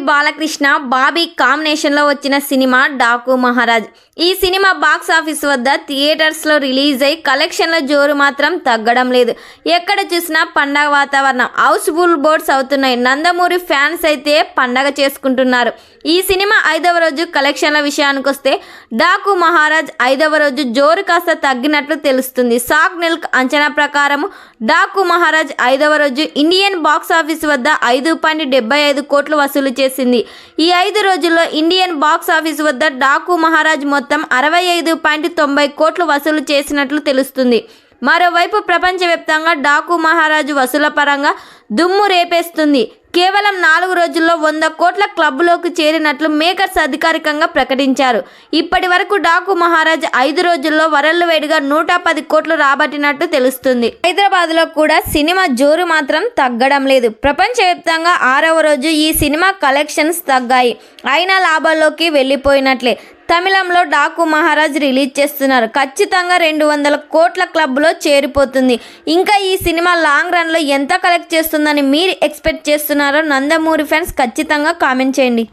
బాలకృష్ణ బాబీ కాంబినేషన్లో వచ్చిన సినిమా డాకు మహారాజ్. ఈ సినిమా బాక్స్ ఆఫీస్ వద్ద థియేటర్స్లో రిలీజ్ అయి కలెక్షన్ల జోరు మాత్రం తగ్గడం లేదు. ఎక్కడ చూసినా పండగ వాతావరణం, హౌస్ఫుల్ బోర్డ్స్ అవుతున్నాయి. నందమూరి ఫ్యాన్స్ అయితే పండగ చేసుకుంటున్నారు. ఈ సినిమా 5వ రోజు కలెక్షన్ల విషయానికి వస్తే డాకు మహారాజ్ 5వ రోజు జోరు కాస్త తగ్గినట్లు తెలుస్తుంది. సాక్ నిల్క్ అంచనా ప్రకారం డాకు మహారాజ్ 5వ రోజు ఇండియన్ బాక్స్ ఆఫీస్ వద్ద 5.75 కోట్లు వసూలు చేసింది. ఈ 5 రోజుల్లో ఇండియన్ బాక్స్ ఆఫీస్ వద్ద డాకు మహారాజ్ మొత్తం 65.90 కోట్లు వసూలు చేసినట్లు తెలుస్తుంది. మరోవైపు ప్రపంచవ్యాప్తంగా డాకు మహారాజు వసూల పరంగా దుమ్ము రేపేస్తుంది. కేవలం 4 రోజుల్లో 100 కోట్ల క్లబ్లోకి చేరినట్లు మేకర్స్ అధికారికంగా ప్రకటించారు. ఇప్పటి వరకు డాకు మహారాజ్ 5 రోజుల్లో వరల్డ్ వైడ్గా 110 కోట్లు రాబట్టినట్టు తెలుస్తుంది. హైదరాబాద్లో కూడా సినిమా జోరు మాత్రం తగ్గడం లేదు. ప్రపంచవ్యాప్తంగా 6వ రోజు ఈ సినిమా కలెక్షన్స్ తగ్గాయి. అయినా లాభాల్లోకి వెళ్ళిపోయినట్లే. తమిళంలో డాకు మహారాజ్ రిలీజ్ చేస్తున్నారు. ఖచ్చితంగా 200 కోట్ల క్లబ్లో చేరిపోతుంది. ఇంకా ఈ సినిమా లాంగ్ రన్లో ఎంత కలెక్ట్ చేస్తుందని మీరు ఎక్స్పెక్ట్ చేస్తున్నారో నందమూరి ఫ్యాన్స్ ఖచ్చితంగా కామెంట్ చేయండి.